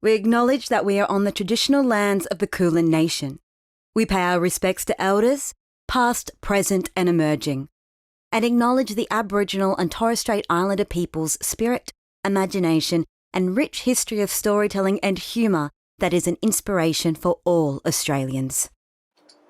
We acknowledge that we are on the traditional lands of the Kulin Nation. We pay our respects to elders, past, present and emerging, and acknowledge the Aboriginal and Torres Strait Islander people's spirit, imagination and rich history of storytelling and humour that is an inspiration for all Australians.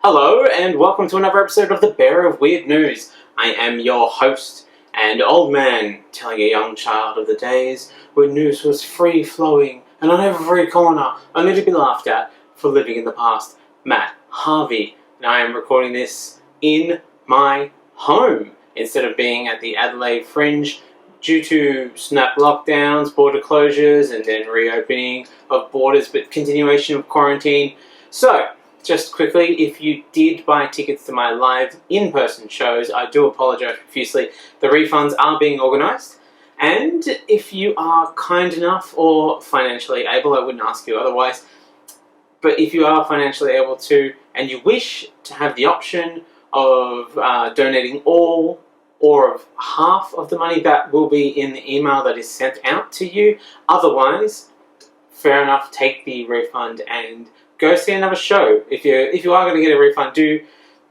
Hello and welcome to another episode of The Bearer of Weird News. I am your host and old man telling a young child of the days when news was free-flowing and on every corner, only to be laughed at for living in the past, Matt Harvey. And I am recording this in my home instead of being at the Adelaide Fringe due to snap lockdowns, border closures, and then reopening of borders but continuation of quarantine. So, just quickly, if you did buy tickets to my live in-person shows, I do apologise profusely. The refunds are being organised. And if you are kind enough or financially able, I wouldn't ask you otherwise, but if you are financially able to and you wish to have the option of donating all or of half of the money, that will be in the email that is sent out to you. Otherwise, fair enough, take the refund and go see another show. If you are going to get a refund, do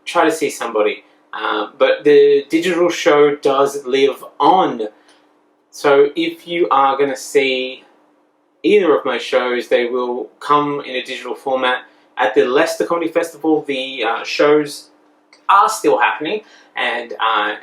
try to see somebody. But the digital show does live on. So if you are going to see either of my shows, they will come in a digital format. At the Leicester Comedy Festival, the shows are still happening, and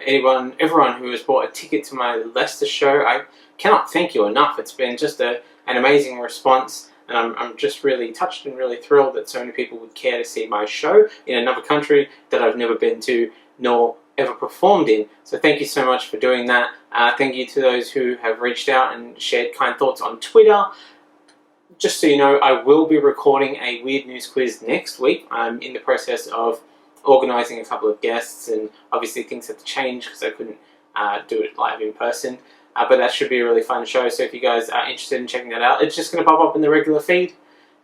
everyone who has bought a ticket to my Leicester show, I cannot thank you enough. It's been just an amazing response, and I'm just really touched and really thrilled that so many people would care to see my show in another country that I've never been to nor ever performed in. So thank you so much for doing that. Thank you to those who have reached out and shared kind thoughts on Twitter. Just so you know, I will be recording a Weird News quiz next week. I'm in the process of organising a couple of guests, and obviously things have to change because I couldn't do it live in person. But that should be a really fun show, so if you guys are interested in checking that out, it's just going to pop up in the regular feed,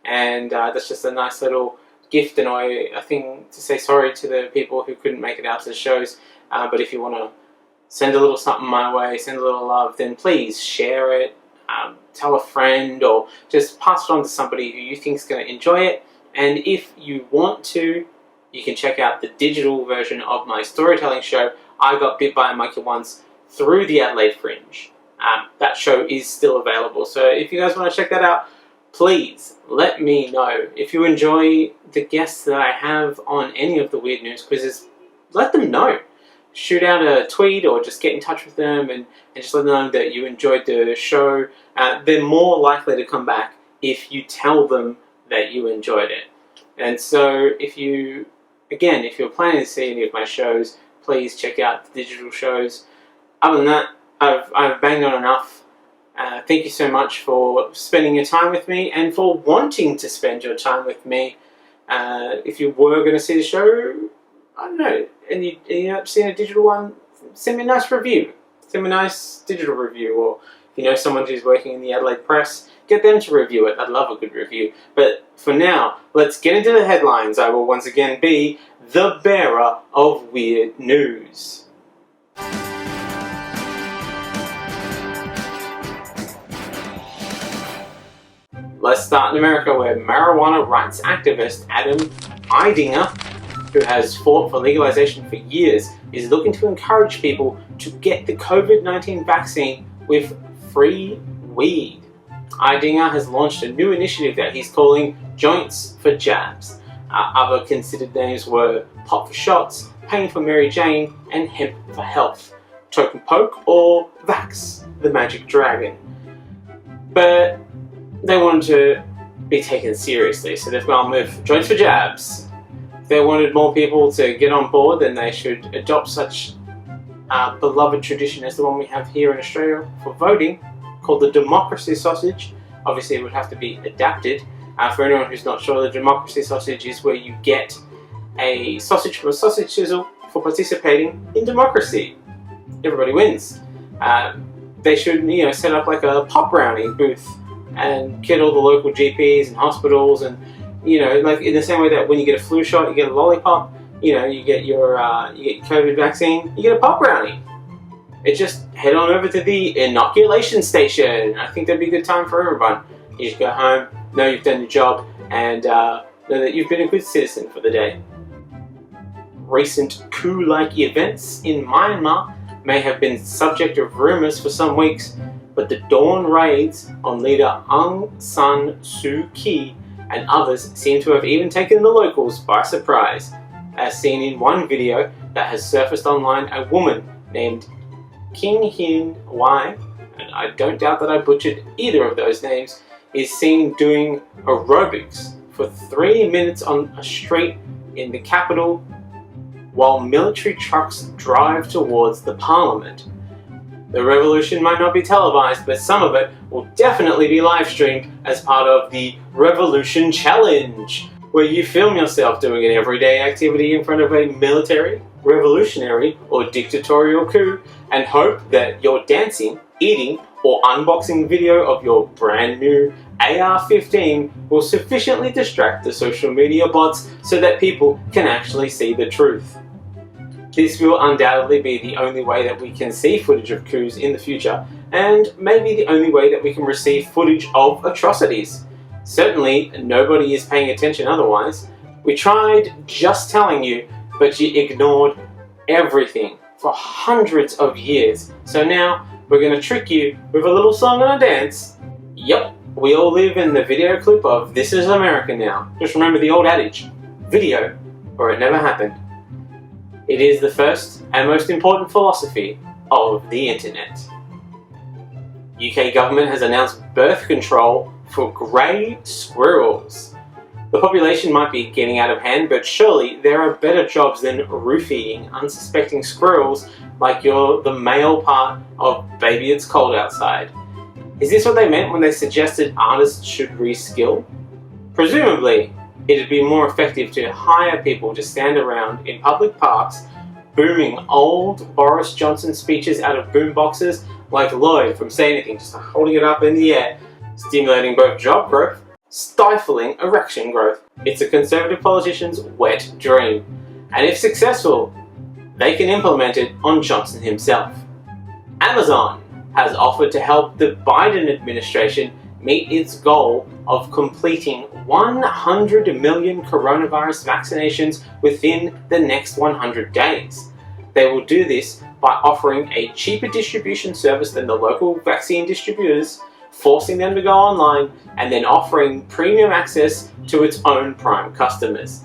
and that's just a nice little gift and a thing to say sorry to the people who couldn't make it out to the shows. But if you want to send a little something my way, send a little love, then please share it, tell a friend, or just pass it on to somebody who you think is going to enjoy it. And if you want to, you can check out the digital version of my storytelling show, I Got Bit by a Monkey Once, through the Adelaide Fringe. That show is still available, so if you guys want to check that out, please let me know. If you enjoy the guests that I have on any of the Weird News quizzes, let them know. Shoot out a tweet or just get in touch with them and just let them know that you enjoyed the show. They're more likely to come back if you tell them that you enjoyed it. And so if you're planning to see any of my shows, please check out the digital shows. Other than that, I've banged on enough. Thank you so much for spending your time with me and for wanting to spend your time with me. If you were going to see the show, I don't know, and you end up seeing a digital one, send me a nice review. Send me a nice digital review, or if you know someone who's working in the Adelaide Press, get them to review it. I'd love a good review. But for now, let's get into the headlines. I will once again be the bearer of weird news. Let's start in America, where marijuana rights activist Adam Eidinger, who has fought for legalization for years, is looking to encourage people to get the COVID-19 vaccine with free weed. Eidinger has launched a new initiative that he's calling Joints for Jabs. Other considered names were Pop for Shots, Pain for Mary Jane, and Hemp for Health, Token Poke, or Vax, the Magic Dragon. But they wanted to be taken seriously, so they've gone with Joints for Jabs. If they wanted more people to get on board, then they should adopt such a beloved tradition as the one we have here in Australia for voting, called the democracy sausage. Obviously it would have to be adapted. For anyone who's not sure, the democracy sausage is where you get a sausage from a sausage sizzle for participating in democracy. Everybody wins. They should, set up like a pop brownie booth and get all the local GPs and hospitals, and like in the same way that when you get a flu shot, you get a lollipop. You get your COVID vaccine, you get a pop brownie. It's just head on over to the inoculation station. I think that'd be a good time for everyone. You just go home, know you've done your job, and know that you've been a good citizen for the day. Recent coup-like events in Myanmar may have been subject of rumours for some weeks, but the dawn raids on leader Aung San Suu Kyi and others seem to have even taken the locals by surprise. As seen in one video that has surfaced online, a woman named King Hin Wai, and I don't doubt that I butchered either of those names, is seen doing aerobics for 3 minutes on a street in the capital while military trucks drive towards the parliament. The revolution might not be televised, but some of it will definitely be live streamed as part of the Revolution Challenge, where you film yourself doing an everyday activity in front of a military, revolutionary, or dictatorial coup and hope that your dancing, eating, or unboxing video of your brand new AR-15 will sufficiently distract the social media bots so that people can actually see the truth. This will undoubtedly be the only way that we can see footage of coups in the future, and maybe the only way that we can receive footage of atrocities. Certainly, nobody is paying attention otherwise. We tried just telling you, but you ignored everything for hundreds of years. So now, we're going to trick you with a little song and a dance. Yep, we all live in the video clip of This Is America Now. Just remember the old adage, video or it never happened. It is the first and most important philosophy of the internet. UK government has announced birth control for grey squirrels. The population might be getting out of hand, but surely there are better jobs than roofing unsuspecting squirrels like you're the male part of Baby It's Cold Outside. Is this what they meant when they suggested artists should reskill? Presumably, it'd be more effective to hire people to stand around in public parks booming old Boris Johnson speeches out of boomboxes like Lloyd from Say Anything, just holding it up in the air, stimulating both job growth, stifling erection growth. It's a Conservative politician's wet dream, and if successful, they can implement it on Johnson himself. Amazon has offered to help the Biden administration meet its goal of completing 100 million coronavirus vaccinations within the next 100 days. They will do this by offering a cheaper distribution service than the local vaccine distributors, forcing them to go online, and then offering premium access to its own Prime customers.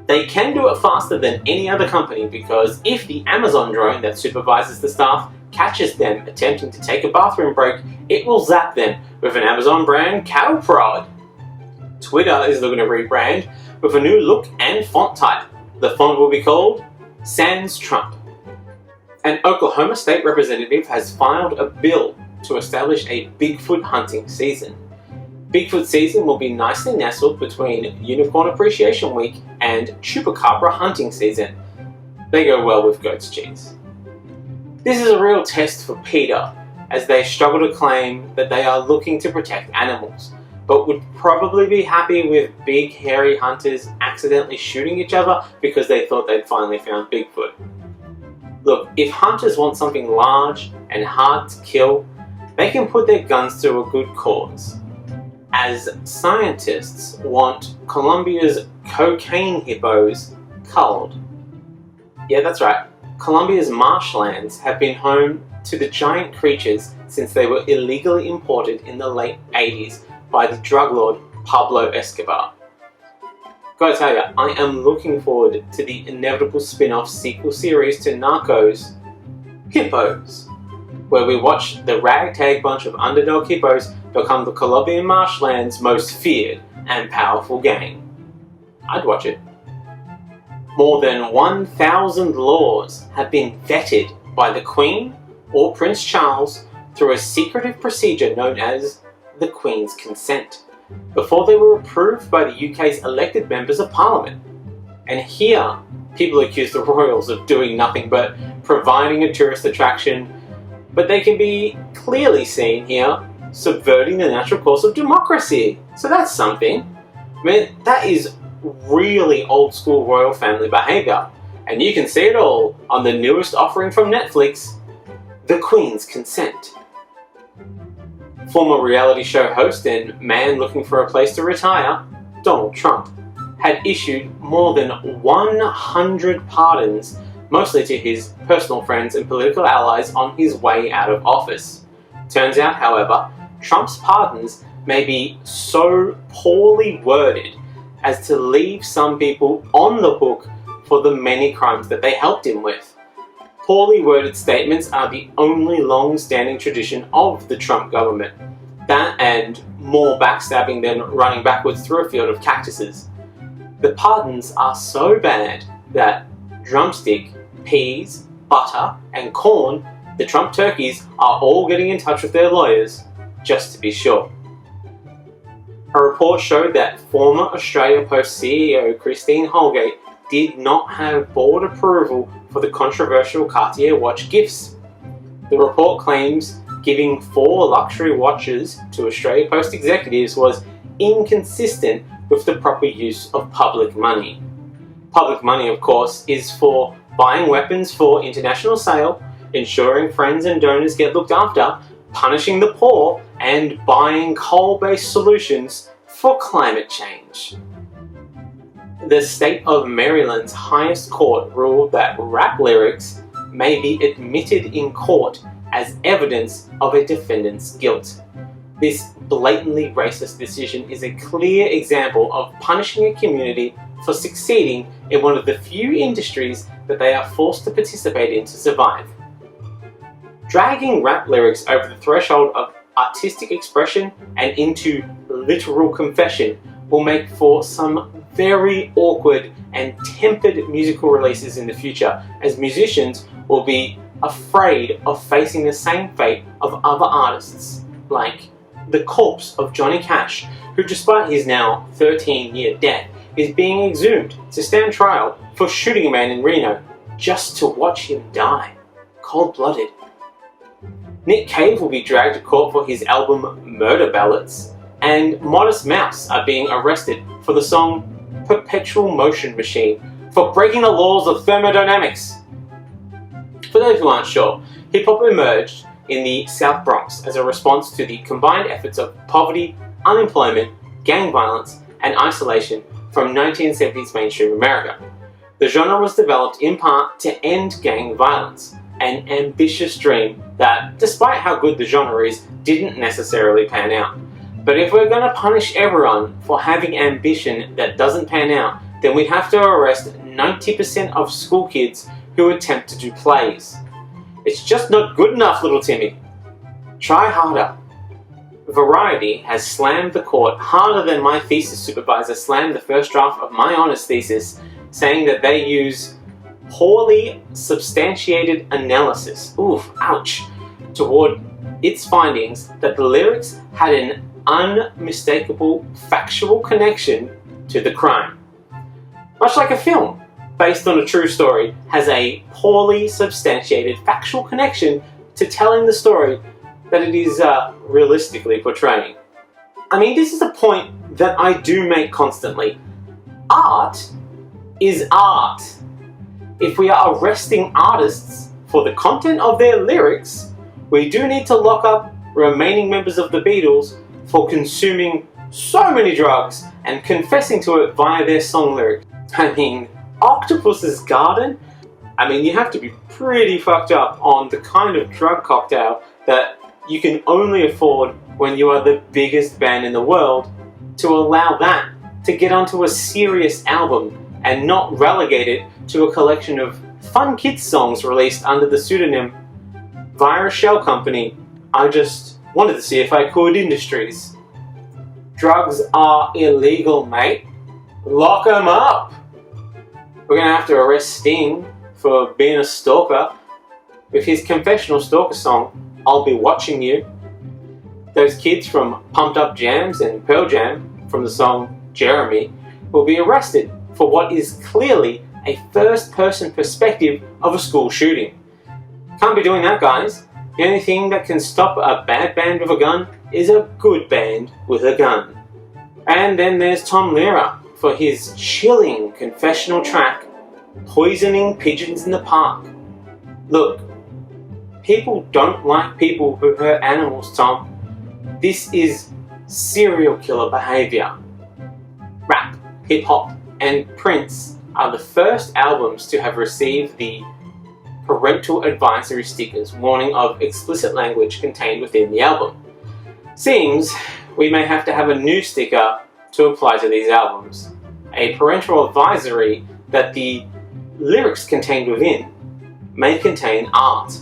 They can do it faster than any other company because if the Amazon drone that supervises the staff catches them attempting to take a bathroom break, it will zap them with an Amazon brand cattle prod. Twitter is looking to rebrand with a new look and font type. The font will be called Sans Trump. An Oklahoma state representative has filed a bill to establish a Bigfoot hunting season. Bigfoot season will be nicely nestled between Unicorn Appreciation Week and Chupacabra hunting season. They go well with goat's cheese. This is a real test for PETA, as they struggle to claim that they are looking to protect animals, but would probably be happy with big hairy hunters accidentally shooting each other because they thought they'd finally found Bigfoot. Look, if hunters want something large and hard to kill, they can put their guns to a good cause. As scientists want Colombia's cocaine hippos culled. Yeah, that's right. Colombia's marshlands have been home to the giant creatures since they were illegally imported in the late 80s by the drug lord Pablo Escobar. Gotta tell ya, I am looking forward to the inevitable spin-off sequel series to Narcos, Hippos, where we watch the ragtag bunch of underdog hippos become the Colombian marshlands' most feared and powerful gang. I'd watch it. More than 1,000 laws have been vetted by the Queen or Prince Charles through a secretive procedure known as the Queen's Consent, before they were approved by the UK's elected members of Parliament. And here, people accuse the royals of doing nothing but providing a tourist attraction, but they can be clearly seen here subverting the natural course of democracy. So that's something. I mean, that is really old school royal family behaviour, and you can see it all on the newest offering from Netflix, The Queen's Consent. Former reality show host and man looking for a place to retire, Donald Trump, had issued more than 100 pardons, mostly to his personal friends and political allies, on his way out of office. Turns out, however, Trump's pardons may be so poorly worded as to leave some people on the hook for the many crimes that they helped him with. Poorly worded statements are the only long-standing tradition of the Trump government. That and more backstabbing than running backwards through a field of cactuses. The pardons are so bad that drumstick, peas, butter, and corn, the Trump turkeys, are all getting in touch with their lawyers, just to be sure. A report showed that former Australia Post CEO Christine Holgate did not have board approval for the controversial Cartier watch gifts. The report claims giving 4 luxury watches to Australia Post executives was inconsistent with the proper use of public money. Public money, of course, is for buying weapons for international sale, ensuring friends and donors get looked after, punishing the poor, and buying coal-based solutions for climate change. The state of Maryland's highest court ruled that rap lyrics may be admitted in court as evidence of a defendant's guilt. This blatantly racist decision is a clear example of punishing a community for succeeding in one of the few industries that they are forced to participate in to survive. Dragging rap lyrics over the threshold of artistic expression and into literal confession will make for some very awkward and tempered musical releases in the future, as musicians will be afraid of facing the same fate of other artists, like the corpse of Johnny Cash, who despite his now 13-year death is being exhumed to stand trial for shooting a man in Reno just to watch him die, cold-blooded. Nick Cave will be dragged to court for his album Murder Ballads, and Modest Mouse are being arrested for the song Perpetual Motion Machine for breaking the laws of thermodynamics. For those who aren't sure, hip-hop emerged in the South Bronx as a response to the combined efforts of poverty, unemployment, gang violence, and isolation from 1970s mainstream America. The genre was developed in part to end gang violence, an ambitious dream that, despite how good the genre is, didn't necessarily pan out. But if we're going to punish everyone for having ambition that doesn't pan out, then we have to arrest 90% of school kids who attempt to do plays. It's just not good enough, little Timmy. Try harder. Variety has slammed the court harder than my thesis supervisor slammed the first draft of my honours thesis, saying that they use poorly substantiated analysis, ouch, toward its findings that the lyrics had an unmistakable factual connection to the crime. Much like a film based on a true story has a poorly substantiated factual connection to telling the story that it is realistically portraying. I mean, this is a point that I do make constantly. Art is art. If we are arresting artists for the content of their lyrics, we do need to lock up remaining members of the Beatles for consuming so many drugs and confessing to it via their song lyrics. I mean, Octopus's Garden? I mean, you have to be pretty fucked up on the kind of drug cocktail that you can only afford when you are the biggest band in the world to allow that to get onto a serious album and not relegate it to a collection of fun kids songs released under the pseudonym via a shell company I just wanted to see if I could Industries. Drugs are illegal, mate. Lock 'em up! We're gonna have to arrest Sting for being a stalker. With his confessional stalker song, I'll Be Watching You. Those kids from Pumped Up Jams and Pearl Jam from the song Jeremy will be arrested for what is clearly a first-person perspective of a school shooting. Can't be doing that, guys. The only thing that can stop a bad band with a gun is a good band with a gun. And then there's Tom Lehrer for his chilling confessional track, Poisoning Pigeons in the Park. Look, people don't like people who hurt animals, Tom. This is serial killer behaviour. Rap, hip-hop, and Prince are the first albums to have received the parental advisory stickers warning of explicit language contained within the album. Seems we may have to have a new sticker to apply to these albums. A parental advisory that the lyrics contained within may contain art.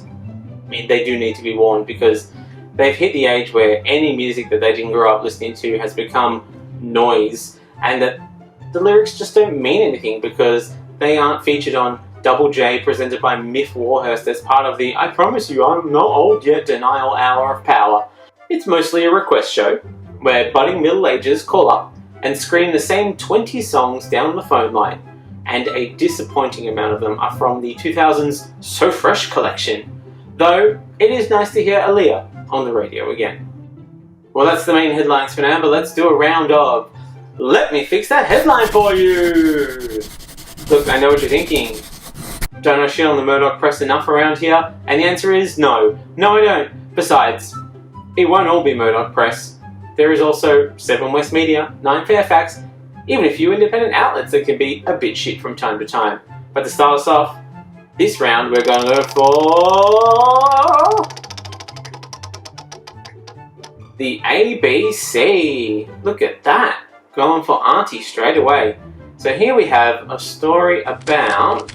I mean, they do need to be warned because they've hit the age where any music that they didn't grow up listening to has become noise, and that the lyrics just don't mean anything because they aren't featured on Double J presented by Miff Warhurst as part of the "I promise you I'm not old yet" denial hour of power. It's mostly a request show where budding middle agers call up and scream the same 20 songs down the phone line, and a disappointing amount of them are from the 2000s So Fresh collection, though it is nice to hear Aaliyah on the radio again. Well, that's the main headlines for now, but let's do a round of "Let me fix that headline for you." Look, I know what you're thinking. Don't I shit on the Murdoch press enough around here? And the answer is no. No, I don't. Besides, it won't all be Murdoch press. There is also 7 West Media, 9 Fairfax, even a few independent outlets that can be a bit shit from time to time. But to start us off, this round we're going to go for the ABC. Look at that. Going for Auntie straight away. So here we have a story about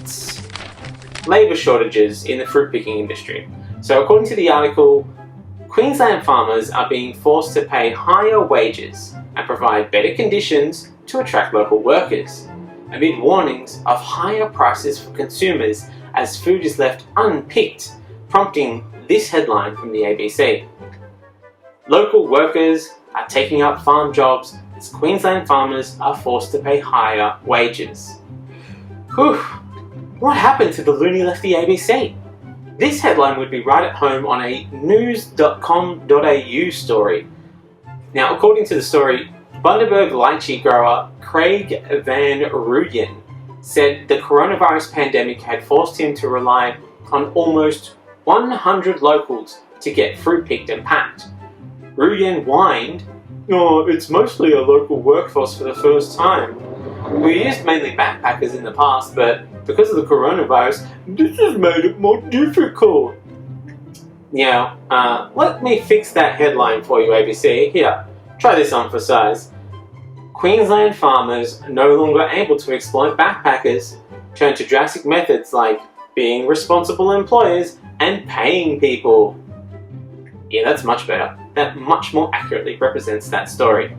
labour shortages in the fruit picking industry. So according to the article, Queensland farmers are being forced to pay higher wages and provide better conditions to attract local workers, amid warnings of higher prices for consumers as food is left unpicked, prompting this headline from the ABC. Local workers are taking up farm jobs as Queensland farmers are forced to pay higher wages. Whew, what happened to the loony lefty ABC? This headline would be right at home on a news.com.au story. Now, according to the story, Bundaberg lychee grower Craig Van Rooyen said the coronavirus pandemic had forced him to rely on almost 100 locals to get fruit picked and packed. Rooyen whined, "Oh, it's mostly a local workforce for the first time. We used mainly backpackers in the past, but because of the coronavirus, this has made it more difficult." Yeah, let me fix that headline for you, ABC. Here, try this on for size. Queensland farmers no longer able to exploit backpackers turn to drastic methods like being responsible employers and paying people. Yeah, that's much better. That much more accurately represents that story.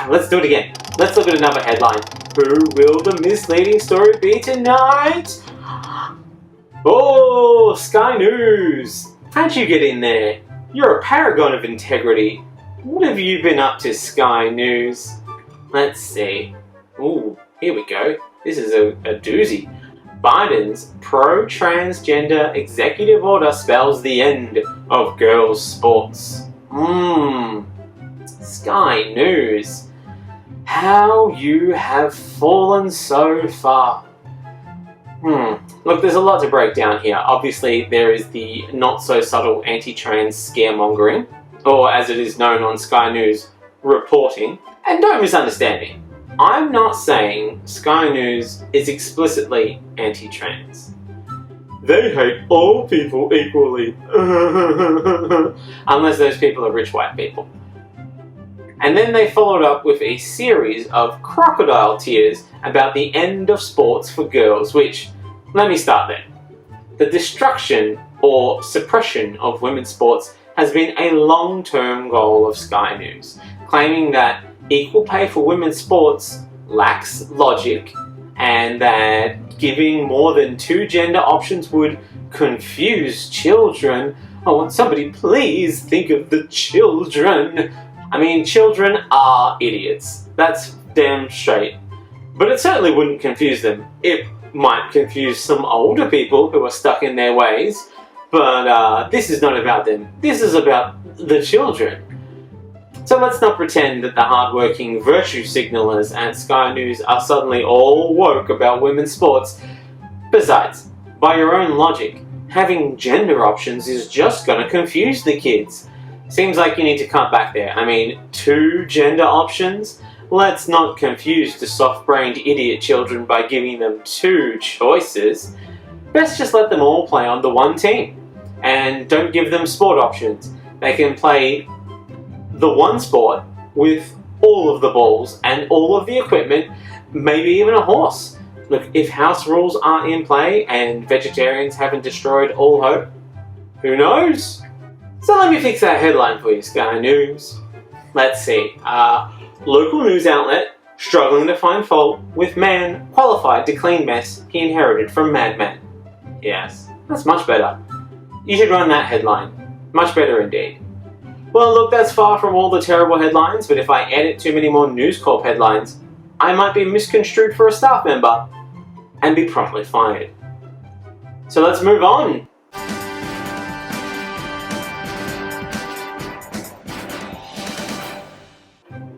Let's do it again. Let's look at another headline. Who will the misleading story be tonight? Oh, Sky News. How'd you get in there? You're a paragon of integrity. What have you been up to, Sky News? Let's see. Ooh, here we go. This is a doozy. Biden's pro-transgender executive order spells the end of girls' sports. Sky News. How you have fallen so far. Look, there's a lot to break down here. Obviously, there is the not-so-subtle anti-trans scaremongering, or as it is known on Sky News, reporting. And don't misunderstand me. I'm not saying Sky News is explicitly anti-trans. They hate all people equally. Unless those people are rich white people. And then they followed up with a series of crocodile tears about the end of sports for girls, which, let me start there. The destruction or suppression of women's sports has been a long-term goal of Sky News, claiming that equal pay for women's sports lacks logic and that giving more than 2 gender options would confuse children. Oh, would somebody please think of the children? I mean, children are idiots. That's damn straight. But it certainly wouldn't confuse them. It might confuse some older people who are stuck in their ways, but this is not about them. This is about the children. So let's not pretend that the hard-working virtue signalers at Sky News are suddenly all woke about women's sports. Besides, by your own logic, having gender options is just going to confuse the kids. Seems like you need to cut back there. I mean, 2 gender options? Let's not confuse the soft-brained idiot children by giving them 2 choices. Best just let them all play on the one team. And don't give them sport options. They can play the one sport with all of the balls and all of the equipment, maybe even a horse. Look, if house rules aren't in play and vegetarians haven't destroyed all hope, who knows? So let me fix that headline for you, Sky News. Let's see. Local news outlet struggling to find fault with man qualified to clean mess he inherited from madman. Yes, that's much better. You should run that headline. Much better indeed. Well, look, that's far from all the terrible headlines, but if I edit too many more News Corp headlines, I might be misconstrued for a staff member and be promptly fired. So let's move on.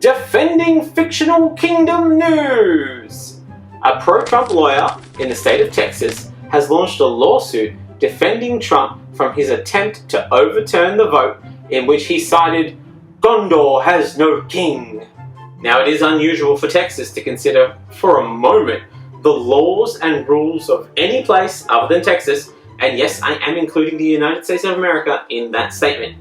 Defending fictional kingdom news! A pro-Trump lawyer in the state of Texas has launched a lawsuit defending Trump from his attempt to overturn the vote in which he cited Gondor has no king. Now, it is unusual for Texas to consider for a moment the laws and rules of any place other than Texas, and yes, I am including the United States of America in that statement.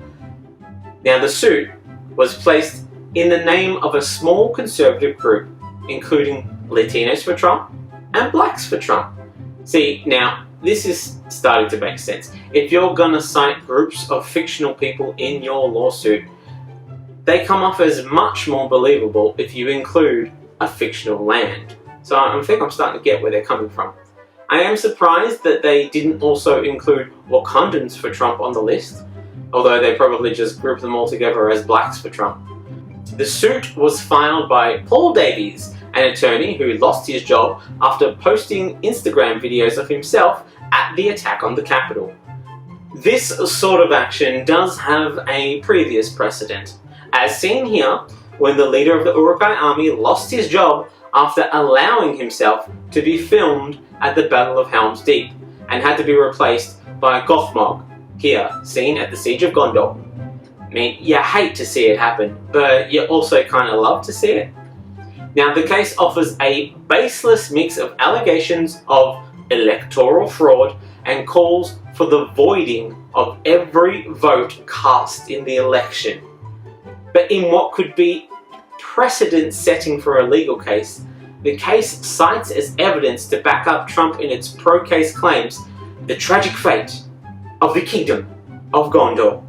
Now, the suit was placed in the name of a small conservative group, including Latinos for Trump and Blacks for Trump. See, now, this is starting to make sense. If you're gonna cite groups of fictional people in your lawsuit, they come off as much more believable if you include a fictional land. So I think I'm starting to get where they're coming from. I am surprised that they didn't also include Wakandans for Trump on the list, although they probably just grouped them all together as Blacks for Trump. The suit was filed by Paul Davies, an attorney who lost his job after posting Instagram videos of himself at the attack on the Capitol. This sort of action does have a previous precedent, as seen here when the leader of the Uruguay army lost his job after allowing himself to be filmed at the Battle of Helm's Deep and had to be replaced by a Gothmog, here seen at the Siege of Gondor. I mean, you hate to see it happen, but you also kind of love to see it. Now, the case offers a baseless mix of allegations of electoral fraud and calls for the voiding of every vote cast in the election. But in what could be precedent-setting for a legal case, the case cites as evidence to back up Trump in its pro-case claims the tragic fate of the Kingdom of Gondor,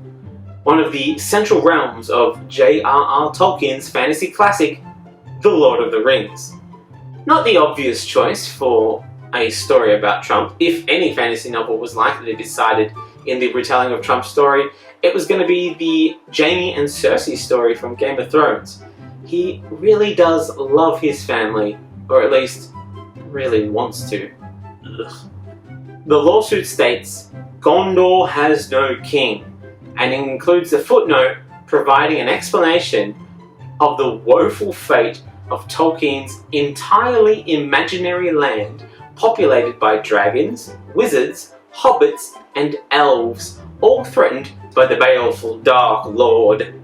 one of the central realms of J.R.R. Tolkien's fantasy classic, The Lord of the Rings. Not the obvious choice for a story about Trump. If any fantasy novel was likely to be cited in the retelling of Trump's story, it was going to be the Jaime and Cersei story from Game of Thrones. He really does love his family, or at least really wants to. Ugh. The lawsuit states, Gondor has no king, and includes a footnote providing an explanation of the woeful fate of Tolkien's entirely imaginary land populated by dragons, wizards, hobbits, and elves, all threatened by the baleful Dark Lord.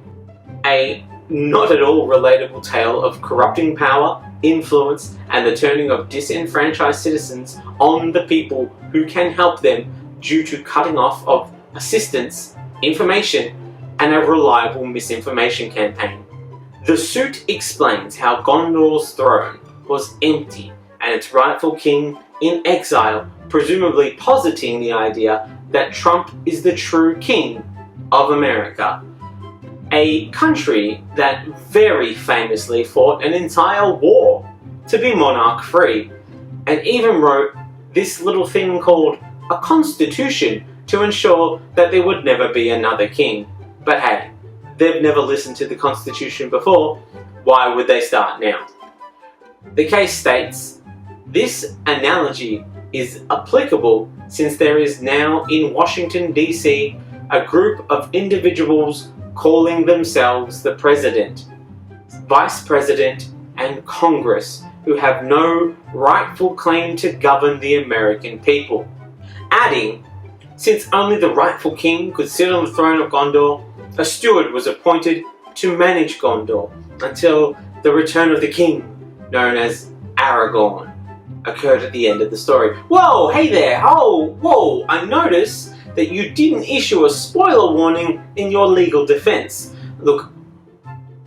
A not at all relatable tale of corrupting power, influence, and the turning of disenfranchised citizens on the people who can help them due to cutting off of assistance, information, and a reliable misinformation campaign. The suit explains how Gondor's throne was empty and its rightful king in exile, presumably positing the idea that Trump is the true king of America. A country that very famously fought an entire war to be monarch-free, and even wrote this little thing called a constitution to ensure that there would never be another king. But hey, they've never listened to the Constitution before, why would they start now? The case states, this analogy is applicable since there is now in Washington, D.C. a group of individuals calling themselves the President, Vice President, and Congress who have no rightful claim to govern the American people. Adding, since only the rightful king could sit on the throne of Gondor, a steward was appointed to manage Gondor until the return of the king, known as Aragorn, occurred at the end of the story. Whoa, hey there, oh, whoa, I notice that you didn't issue a spoiler warning in your legal defense. Look,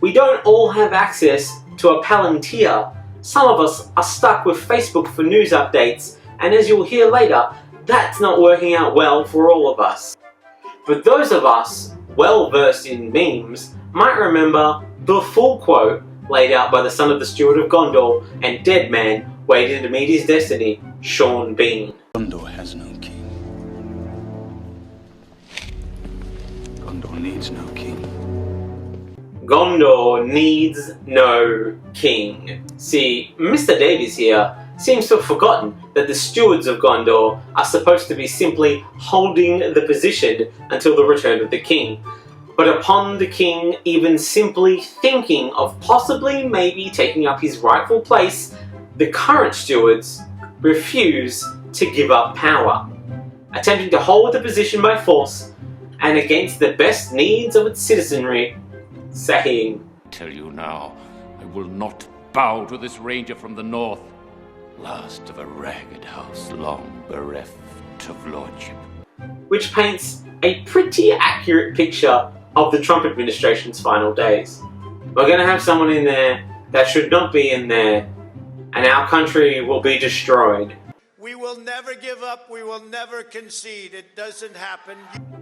we don't all have access to a Palantir. Some of us are stuck with Facebook for news updates, and as you'll hear later, that's not working out well for all of us. But those of us well versed in memes might remember the full quote laid out by the son of the steward of Gondor and dead man waiting to meet his destiny, Sean Bean. Gondor has no king. Gondor needs no king. Gondor needs no king. See, Mr. Davies here seems to have forgotten that the stewards of Gondor are supposed to be simply holding the position until the return of the king. But upon the king even simply thinking of possibly maybe taking up his rightful place, the current stewards refuse to give up power, attempting to hold the position by force and against the best needs of its citizenry, saying, I tell you now, I will not bow to this ranger from the north, last of a ragged house long bereft of lordship. Which paints a pretty accurate picture of the Trump administration's final days. We're going to have someone in there that should not be in there, and our country will be destroyed. We will never give up, we will never concede, it doesn't happen.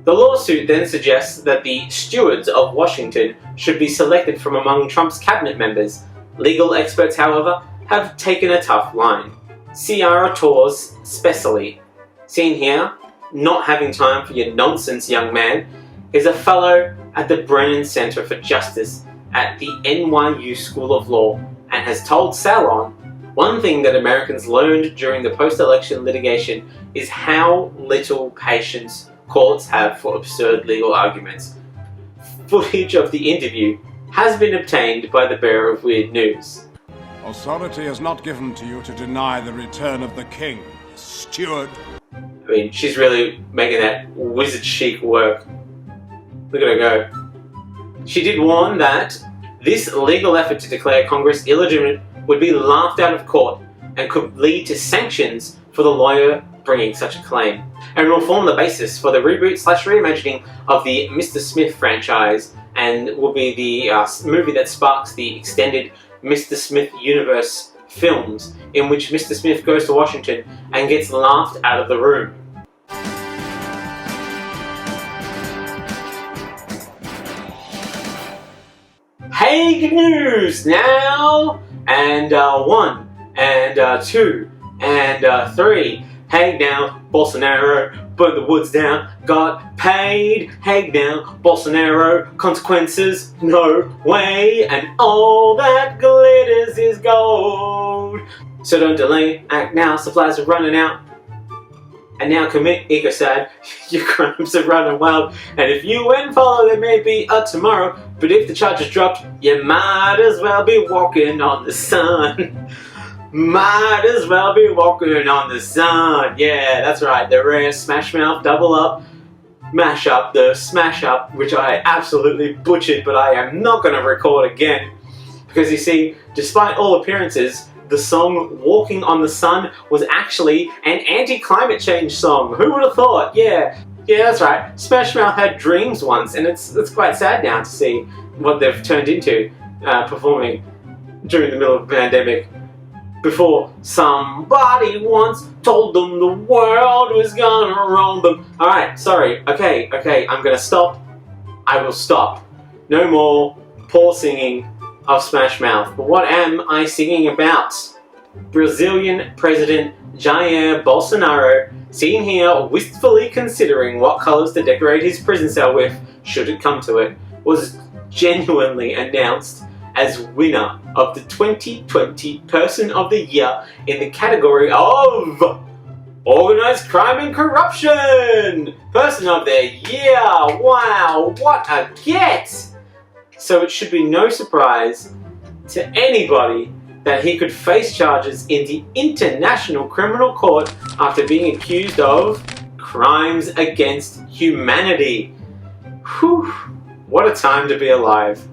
The lawsuit then suggests that the stewards of Washington should be selected from among Trump's cabinet members. Legal experts, however, have taken a tough line. Ciara Torres especially. Seen here, not having time for your nonsense, young man, is a fellow at the Brennan Center for Justice at the NYU School of Law and has told Salon, one thing that Americans learned during the post-election litigation is how little patience courts have for absurd legal arguments. Footage of the interview has been obtained by the bearer of weird news. Authority is not given to you to deny the return of the king, steward. I mean, she's really making that wizard chic work. Look at her go. She did warn that this legal effort to declare Congress illegitimate would be laughed out of court and could lead to sanctions for the lawyer bringing such a claim, and will form the basis for the reboot/reimagining of the Mr. Smith franchise, and will be the movie that sparks the extended Mr. Smith universe films, in which Mr. Smith goes to Washington and gets laughed out of the room. Hey, good news now! And 1, and 2, and 3. Hey now, Bolsonaro, burn the woods down, got paid. Hey now, Bolsonaro, consequences, no way, and all that glitters is gold. So don't delay, act now, supplies are running out. And now commit ecocide, your crimes are running wild. And if you win follow, there may be a tomorrow. But if the charge is dropped, you might as well be walking on the sun. Might as well be walking on the sun. Yeah, that's right, the rare Smash Mouth double up, mash up, the smash up, which I absolutely butchered, but I am not going to record again. Because you see, despite all appearances, the song Walking on the Sun was actually an anti-climate change song. Who would have thought? Yeah, that's right. Smash Mouth had dreams once, and it's quite sad now to see what they've turned into performing during the middle of a pandemic. Before somebody once told them the world was gonna roll them. Alright, sorry. Okay, I'm gonna stop. I will stop. No more poor singing of Smash Mouth. But what am I singing about? Brazilian President Jair Bolsonaro, seen here wistfully considering what colours to decorate his prison cell with, should it come to it, was genuinely announced as winner of the 2020 Person of the Year in the category of Organised Crime and Corruption! Person of the Year! Wow, what a get! So it should be no surprise to anybody that he could face charges in the International Criminal Court after being accused of crimes against humanity. Whew. What a time to be alive.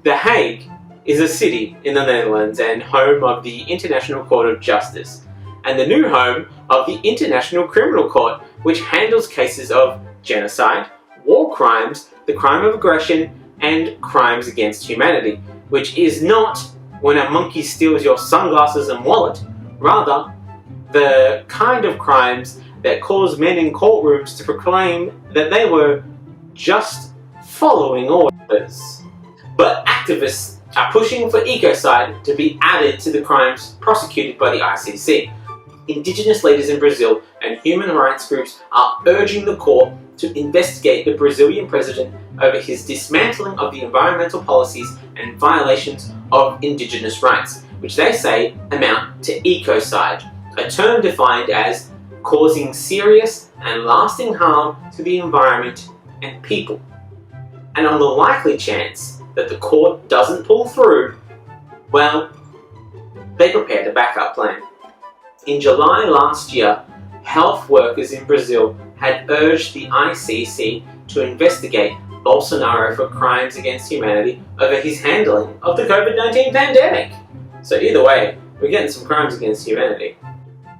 The Hague is a city in the Netherlands and home of the International Court of Justice, and the new home of the International Criminal Court, which handles cases of genocide, war crimes, the crime of aggression, and crimes against humanity, which is not when a monkey steals your sunglasses and wallet, rather the kind of crimes that cause men in courtrooms to proclaim that they were just following orders. But activists are pushing for ecocide to be added to the crimes prosecuted by the ICC. Indigenous leaders in Brazil and human rights groups are urging the court to investigate the Brazilian president over his dismantling of the environmental policies and violations of indigenous rights, which they say amount to ecocide, a term defined as causing serious and lasting harm to the environment and people. And on the likely chance that the court doesn't pull through, well, they prepared a backup plan. In July last year, health workers in Brazil had urged the ICC to investigate Bolsonaro for crimes against humanity over his handling of the COVID-19 pandemic. So either way, we're getting some crimes against humanity.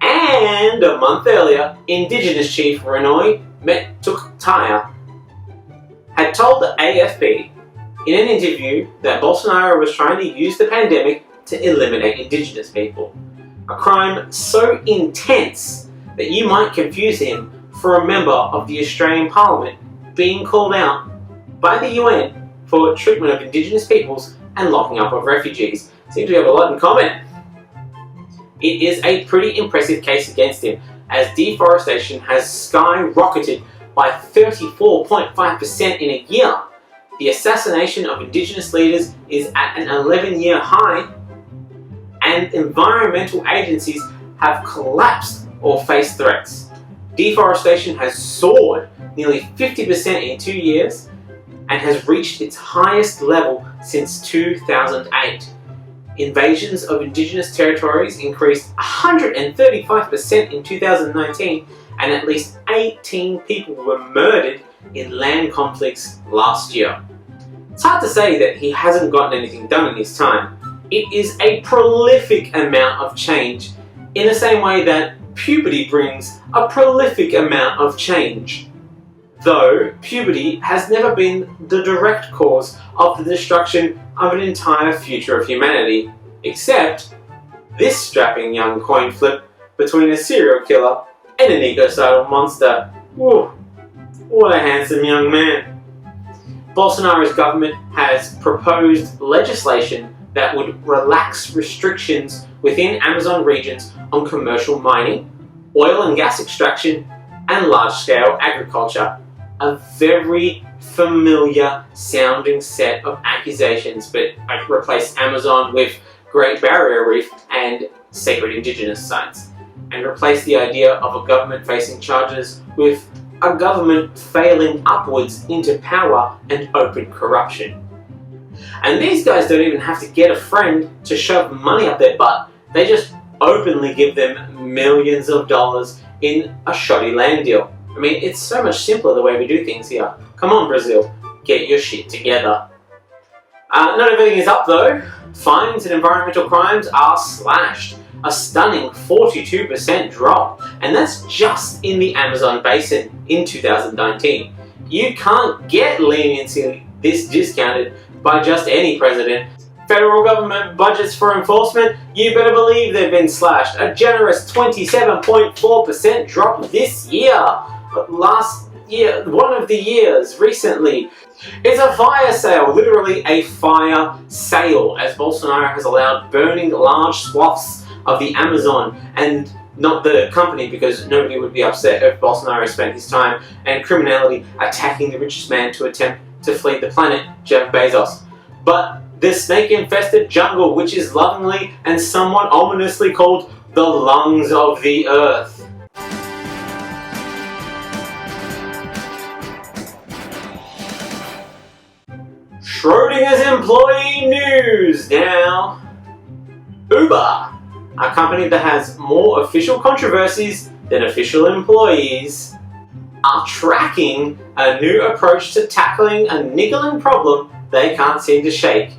And a month earlier, Indigenous Chief Renoy Metuktaia had told the AFP in an interview that Bolsonaro was trying to use the pandemic to eliminate Indigenous people. A crime so intense that you might confuse him for a member of the Australian Parliament being called out by the UN for treatment of Indigenous peoples and locking up of refugees. Seems we have a lot in common. It is a pretty impressive case against him, as deforestation has skyrocketed by 34.5% in a year. The assassination of Indigenous leaders is at an 11-year high, and environmental agencies have collapsed or faced threats. Deforestation has soared nearly 50% in 2 years and has reached its highest level since 2008. Invasions of Indigenous territories increased 135% in 2019, and at least 18 people were murdered in land conflicts last year. It's hard to say that he hasn't gotten anything done in his time. It is a prolific amount of change, in the same way that puberty brings a prolific amount of change. Though puberty has never been the direct cause of the destruction of an entire future of humanity, except this strapping young coin flip between a serial killer and an ecocidal monster. Whew, what a handsome young man. Bolsonaro's government has proposed legislation that would relax restrictions within Amazon regions on commercial mining, oil and gas extraction, and large-scale agriculture. A very familiar sounding set of accusations, but I've replaced Amazon with Great Barrier Reef and sacred indigenous sites, and replaced the idea of a government facing charges with a government failing upwards into power and open corruption. And these guys don't even have to get a friend to shove money up their butt. They just openly give them millions of dollars in a shoddy land deal. I mean, it's so much simpler the way we do things here. Come on, Brazil, get your shit together. Not everything is up though. Fines and environmental crimes are slashed. A stunning 42% drop. And that's just in the Amazon basin in 2019. You can't get leniency this discounted by just any president. Federal government budgets for enforcement, you better believe they've been slashed. A generous 27.4% drop this year. But last year, one of the years recently. It's a fire sale, literally a fire sale, as Bolsonaro has allowed burning large swaths of the Amazon, and not the company, because nobody would be upset if Bolsonaro spent his time and criminality attacking the richest man to attempt to flee the planet, Jeff Bezos. But the snake-infested jungle, which is lovingly and somewhat ominously called the lungs of the earth. Schrodinger's employee news now. Uber, a company that has more official controversies than official employees. are tracking a new approach to tackling a niggling problem they can't seem to shake: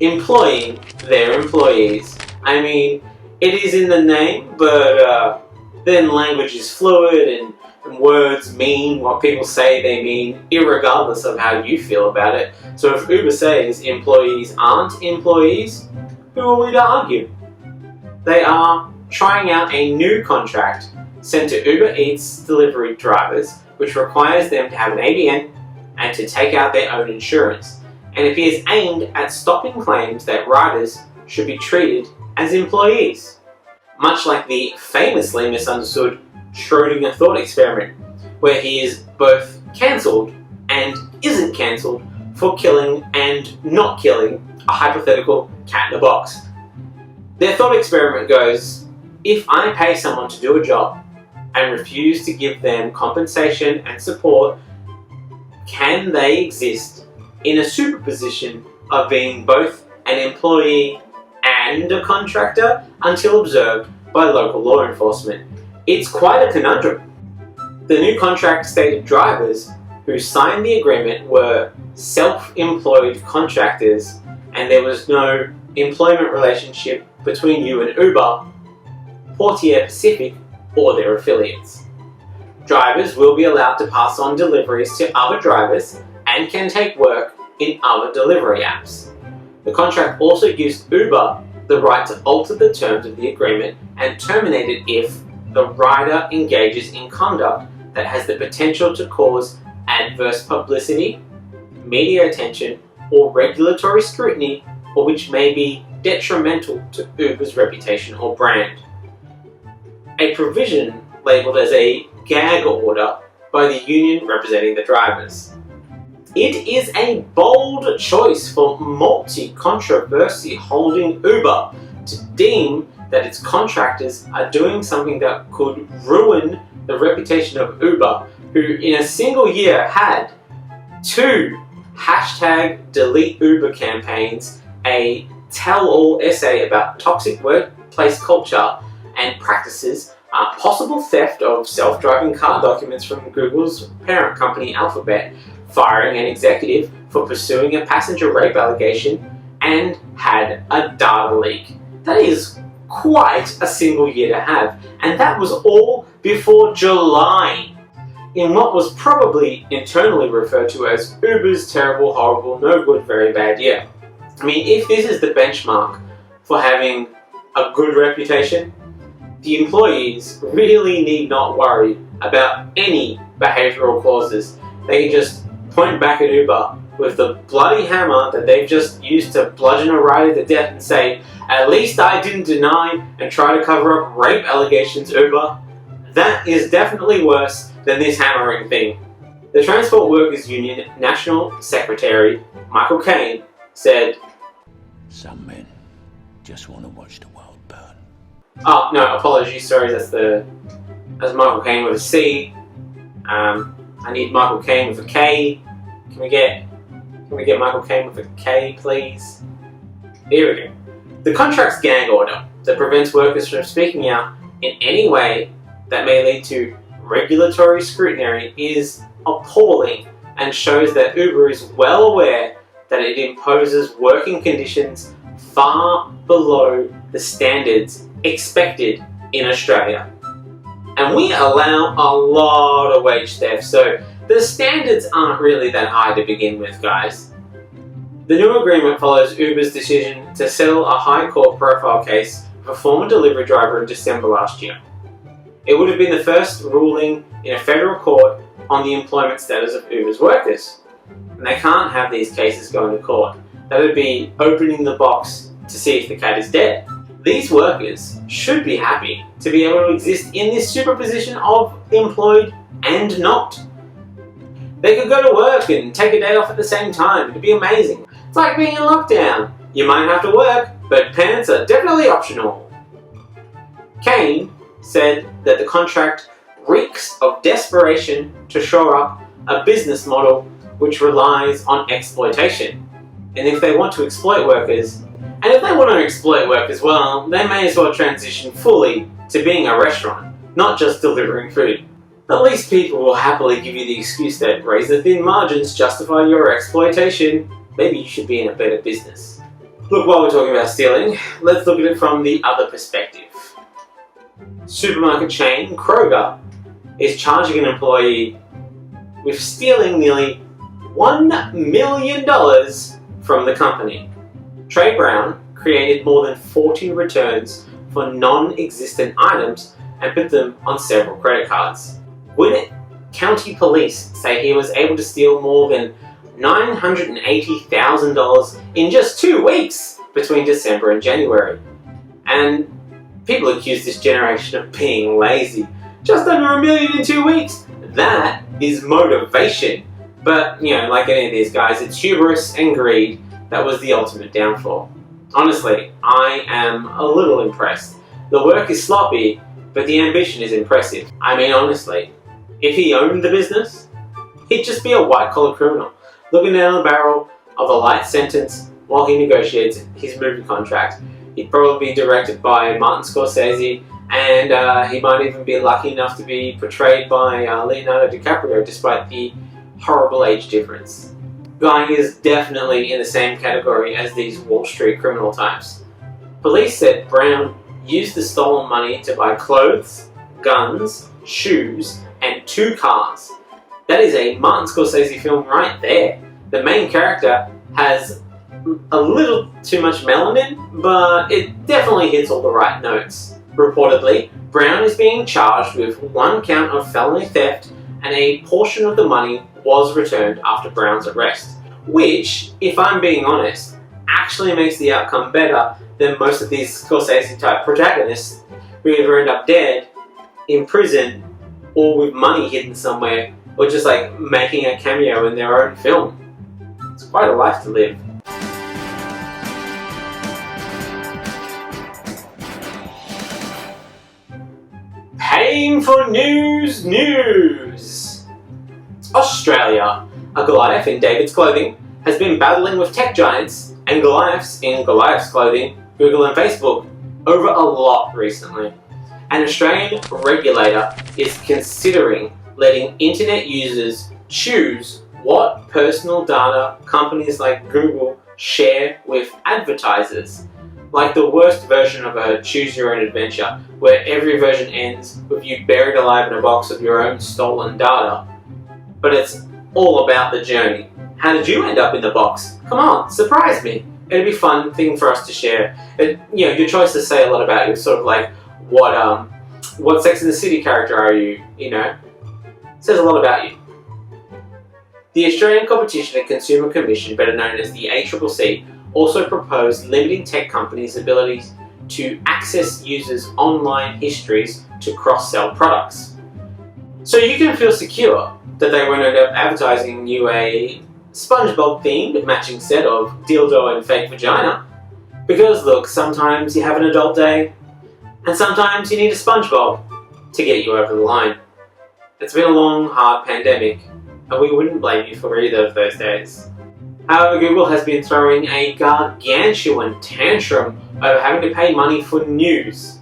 employing their employees. I mean, it is in the name, but then language is fluid and words mean what people say they mean, irregardless of how you feel about it. So if Uber says employees aren't employees, who are we to argue? They are trying out a new contract sent to Uber Eats delivery drivers, which requires them to have an ABN and to take out their own insurance, and appears aimed at stopping claims that riders should be treated as employees. Much like the famously misunderstood Schrödinger thought experiment, where he is both cancelled and isn't cancelled for killing and not killing a hypothetical cat in a box. Their thought experiment goes: if I pay someone to do a job and refuse to give them compensation and support, can they exist in a superposition of being both an employee and a contractor until observed by local law enforcement? It's quite a conundrum. The new contract stated drivers who signed the agreement were self-employed contractors, and there was no employment relationship between you and Uber, Portier Pacific, or their affiliates. Drivers will be allowed to pass on deliveries to other drivers and can take work in other delivery apps. The contract also gives Uber the right to alter the terms of the agreement and terminate it if the rider engages in conduct that has the potential to cause adverse publicity, media attention, or regulatory scrutiny, or which may be detrimental to Uber's reputation or brand. A provision labelled as a gag order by the union representing the drivers. It is a bold choice for multi-controversy holding Uber to deem that its contractors are doing something that could ruin the reputation of Uber, who in a single year had 2 #DeleteUber campaigns, a tell-all essay about toxic workplace culture and practices, possible theft of self-driving car documents from Google's parent company Alphabet, firing an executive for pursuing a passenger rape allegation, and had a data leak. That is quite a single year to have, and that was all before July, in what was probably internally referred to as Uber's terrible, horrible, no good, very bad year. I mean, if this is the benchmark for having a good reputation, the employees really need not worry about any behavioural clauses. They can just point back at Uber with the bloody hammer that they've just used to bludgeon a rider to death and say, "At least I didn't deny and try to cover up rape allegations, Uber." That is definitely worse than this hammering thing. The Transport Workers Union National Secretary, Michael Caine, said, Some men just want to watch the world burn. Oh, no, apologies, sorry, that's Michael Caine with a C. I need Michael Caine with a K. Can we get Michael Caine with a K, please? Here we go. The contract's gag order that prevents workers from speaking out in any way that may lead to regulatory scrutiny is appalling and shows that Uber is well aware that it imposes working conditions far below the standards expected in Australia. And we allow a lot of wage theft, so the standards aren't really that high to begin with, guys. The new agreement follows Uber's decision to settle a high court profile case of a former delivery driver in December last year. It would have been the first ruling in a federal court on the employment status of Uber's workers. And they can't have these cases going to court. That would be opening the box to see if the cat is dead. These workers should be happy to be able to exist in this superposition of employed and not. They could go to work and take a day off at the same time. It'd be amazing. It's like being in lockdown. You might have to work, but pants are definitely optional. Caine said that the contract reeks of desperation to shore up a business model which relies on exploitation. And if they want to exploit workers, well, they may as well transition fully to being a restaurant, not just delivering food. At least people will happily give you the excuse that razor-thin margins justify your exploitation. Maybe you should be in a better business. Look, while we're talking about stealing, let's look at it from the other perspective. Supermarket chain Kroger is charging an employee with stealing nearly $1 million from the company. Trey Brown created more than 40 returns for non-existent items and put them on several credit cards. Gwinnett County Police say he was able to steal more than $980,000 in just 2 weeks between December and January. And people accuse this generation of being lazy. Just under $1 million in 2 weeks. That is motivation. But, like any of these guys, it's hubris and greed that was the ultimate downfall. Honestly, I am a little impressed. The work is sloppy, but the ambition is impressive. I mean, honestly, if he owned the business, he'd just be a white-collar criminal, looking down the barrel of a light sentence while he negotiates his movie contract. He'd probably be directed by Martin Scorsese, and he might even be lucky enough to be portrayed by Leonardo DiCaprio, despite the horrible age difference. Guy is definitely in the same category as these Wall Street criminal types. Police said Brown used the stolen money to buy clothes, guns, shoes, and 2 cars. That is a Martin Scorsese film right there. The main character has a little too much melanin, but it definitely hits all the right notes. Reportedly, Brown is being charged with 1 count of felony theft, and a portion of the money was returned after Brown's arrest, which, if I'm being honest, actually makes the outcome better than most of these Scorsese-type protagonists who either end up dead, in prison, or with money hidden somewhere, or just making a cameo in their own film. It's quite a life to live. Painful news! Australia, a Goliath in David's clothing, has been battling with tech giants and Goliaths in Goliath's clothing, Google and Facebook, over a lot recently. An Australian regulator is considering letting internet users choose what personal data companies like Google share with advertisers. Like the worst version of a choose your own adventure, where every version ends with you buried alive in a box of your own stolen data. But it's all about the journey. How did you end up in the box? Come on, surprise me. It'd be a fun thing for us to share. Your choices say a lot about you. Sort of like, what Sex and the City character are you? It says a lot about you. The Australian Competition and Consumer Commission, better known as the ACCC, also proposed limiting tech companies' ability to access users' online histories to cross-sell products. So you can feel secure that they won't end up advertising you a SpongeBob-themed matching set of dildo and fake vagina. Because look, sometimes you have an adult day, and sometimes you need a SpongeBob to get you over the line. It's been a long, hard pandemic, and we wouldn't blame you for either of those days. However, Google has been throwing a gargantuan tantrum over having to pay money for news,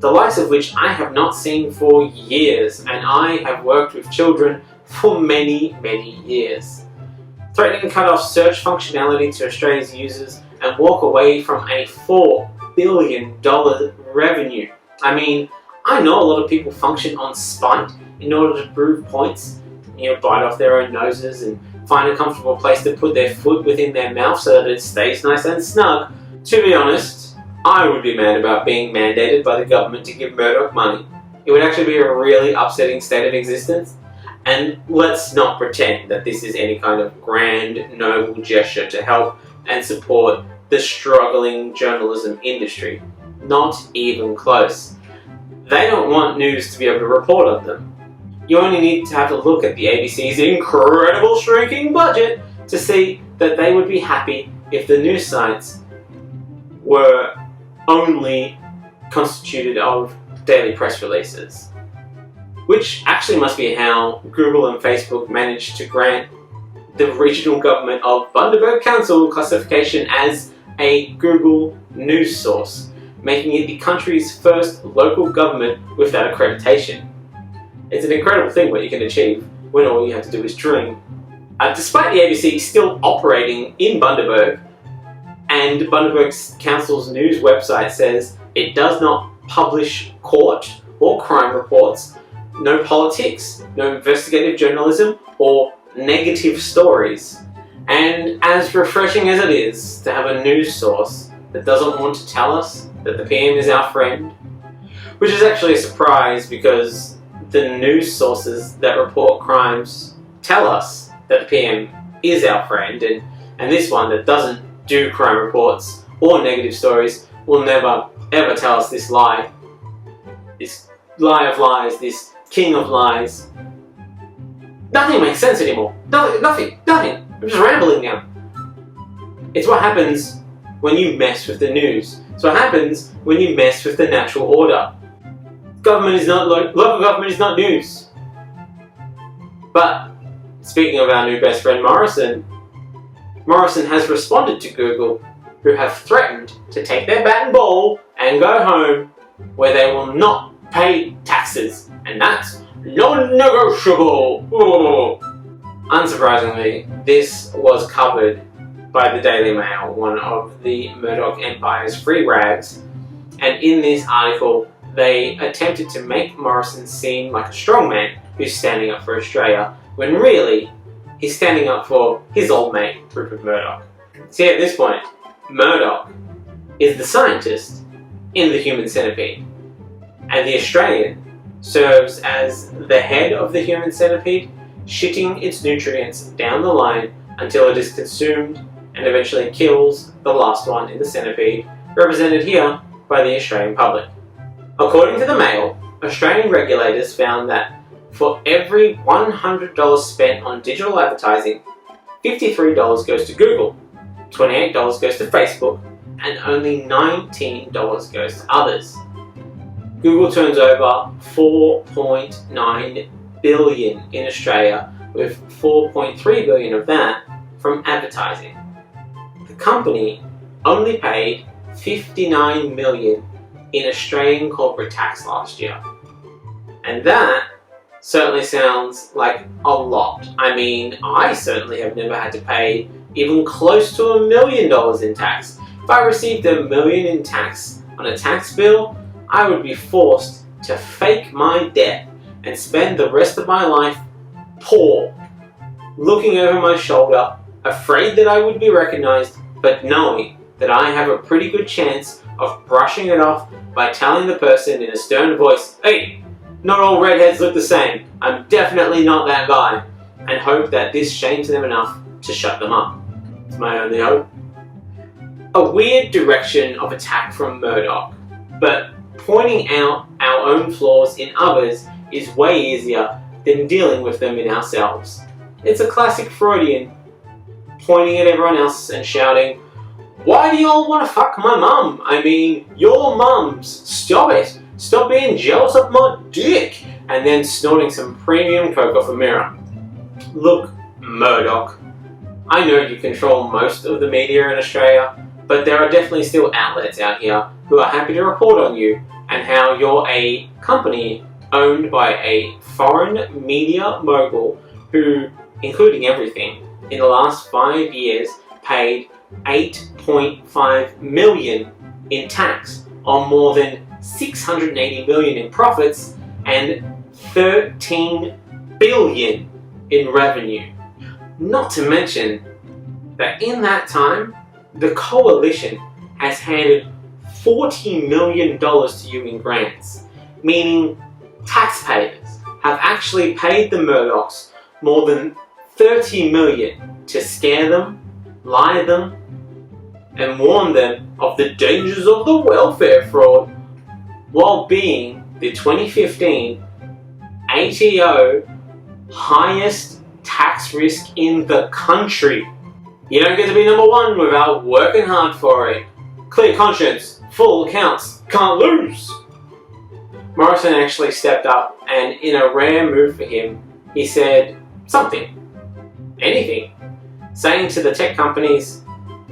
the likes of which I have not seen for years, and I have worked with children for many, many years. Threatening to cut off search functionality to Australia's users and walk away from a $4 billion revenue. I mean, I know a lot of people function on spite in order to prove points, bite off their own noses and find a comfortable place to put their foot within their mouth so that it stays nice and snug. To be honest, I would be mad about being mandated by the government to give Murdoch money. It would actually be a really upsetting state of existence. And let's not pretend that this is any kind of grand, noble gesture to help and support the struggling journalism industry. Not even close. They don't want news to be able to report on them. You only need to have a look at the ABC's incredible shrinking budget to see that they would be happy if the news sites were only constituted of daily press releases. Which actually must be how Google and Facebook managed to grant the regional government of Bundaberg Council classification as a Google news source, making it the country's first local government with that accreditation. It's an incredible thing what you can achieve when all you have to do is dream. Despite the ABC still operating in Bundaberg, and Bundaberg's council's news website says it does not publish court or crime reports, no politics, no investigative journalism, or negative stories. And as refreshing as it is to have a news source that doesn't want to tell us that the PM is our friend, which is actually a surprise because the news sources that report crimes tell us that the PM is our friend, and this one that doesn't do crime reports or negative stories will never ever tell us this lie. This lie of lies, this king of lies. Nothing makes sense anymore. Nothing. I'm just rambling now. It's what happens when you mess with the news. It's what happens when you mess with the natural order. Local government is not news. But speaking of our new best friend Morrison has responded to Google, who have threatened to take their bat and ball and go home where they will not pay taxes. And that's non-negotiable. Unsurprisingly, this was covered by the Daily Mail, one of the Murdoch Empire's free rags, and in this article they attempted to make Morrison seem like a strongman who's standing up for Australia, when really he's standing up for his old mate, Rupert Murdoch. See, at this point, Murdoch is the scientist in the human centipede, and the Australian serves as the head of the human centipede, shitting its nutrients down the line until it is consumed and eventually kills the last one in the centipede, represented here by the Australian public. According to the Mail, Australian regulators found that for every $100 spent on digital advertising, $53 goes to Google, $28 goes to Facebook, and only $19 goes to others. Google turns over $4.9 billion in Australia, with $4.3 billion of that from advertising. The company only paid $59 million in Australian corporate tax last year. And that certainly sounds like a lot. I mean, I certainly have never had to pay even close to $1 million in tax. If I received $1 million in tax on a tax bill, I would be forced to fake my debt and spend the rest of my life poor, looking over my shoulder, afraid that I would be recognized, but knowing that I have a pretty good chance of brushing it off by telling the person in a stern voice, "Hey, not all redheads look the same. I'm definitely not that guy," and hope that this shames them enough to shut them up. It's my only hope. A weird direction of attack from Murdoch, but pointing out our own flaws in others is way easier than dealing with them in ourselves. It's a classic Freudian, pointing at everyone else and shouting, "Why do you all want to fuck my mum? I mean, your mums. Stop it. Stop being jealous of my dick," and then snorting some premium coke off a mirror. Look, Murdoch, I know you control most of the media in Australia, but there are definitely still outlets out here who are happy to report on you and how you're a company owned by a foreign media mogul who, including everything, in the last 5 years paid $8.5 million in tax on more than $680 million in profits and $13 billion in revenue. Not to mention that in that time, the coalition has handed $40 million to you in grants, meaning taxpayers have actually paid the Murdochs more than $30 million to scare them, lie them, and warn them of the dangers of the welfare fraud, while being the 2015 ATO highest tax risk in the country. You don't get to be number one without working hard for it. Clear conscience, full accounts, can't lose. Morrison actually stepped up, and in a rare move for him, he said something, anything, saying to the tech companies,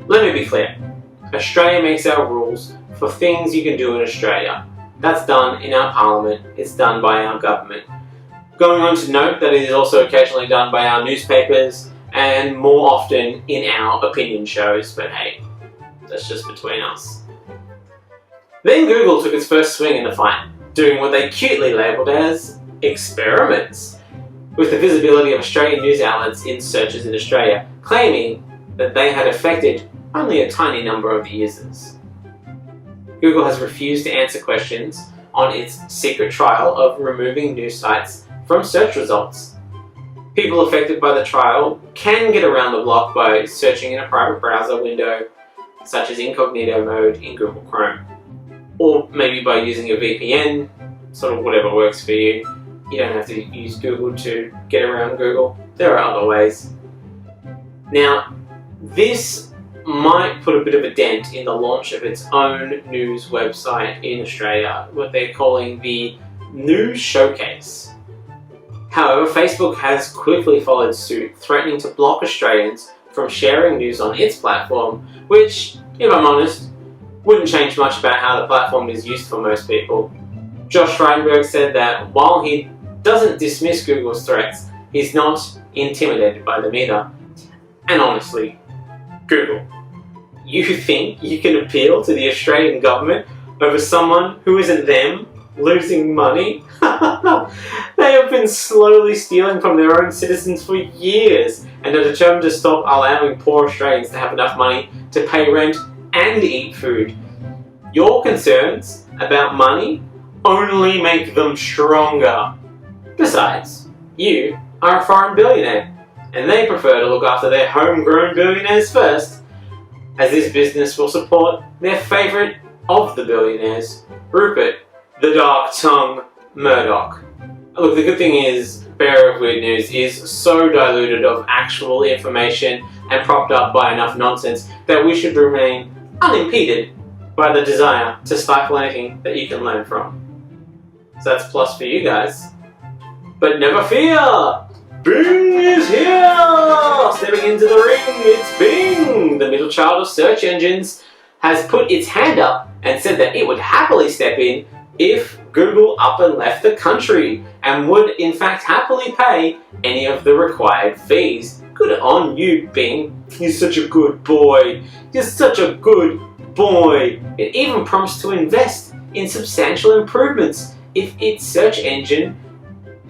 "Let me be clear, Australia makes our rules for things you can do in Australia. That's done in our parliament, it's done by our government. Going on to note that it is also occasionally done by our newspapers and more often in our opinion shows, but hey, that's just between us. Then Google took its first swing in the fight, doing what they cutely labelled as experiments, with the visibility of Australian news outlets in searches in Australia, claiming that they had affected only a tiny number of users. Google has refused to answer questions on its secret trial of removing news sites from search results. People affected by the trial can get around the block by searching in a private browser window, such as incognito mode in Google Chrome. Or maybe by using a VPN, sort of whatever works for you. You don't have to use Google to get around Google. There are other ways. Now, this might put a bit of a dent in the launch of its own news website in Australia, what they're calling the News Showcase. However, Facebook has quickly followed suit, threatening to block Australians from sharing news on its platform, which, if I'm honest, wouldn't change much about how the platform is used for most people. Josh Frydenberg said that while he doesn't dismiss Google's threats, he's not intimidated by them either. And honestly, Google, you think you can appeal to the Australian government over someone who isn't them losing money? They have been slowly stealing from their own citizens for years and are determined to stop allowing poor Australians to have enough money to pay rent and eat food. Your concerns about money only make them stronger. Besides, you are a foreign billionaire, and they prefer to look after their homegrown billionaires first, as this business will support their favourite of the billionaires, Rupert the Dark Tongue Murdoch. Look, the good thing is, Bearer of Weird News is so diluted of actual information and propped up by enough nonsense that we should remain unimpeded by the desire to stifle anything that you can learn from. So that's a plus for you guys. But never fear! Bing is here! Stepping into the ring, it's Bing! The middle child of search engines has put its hand up and said that it would happily step in if Google up and left the country, and would in fact happily pay any of the required fees. Good on you, Bing. You're such a good boy. You're such a good boy. It even promised to invest in substantial improvements if its search engine,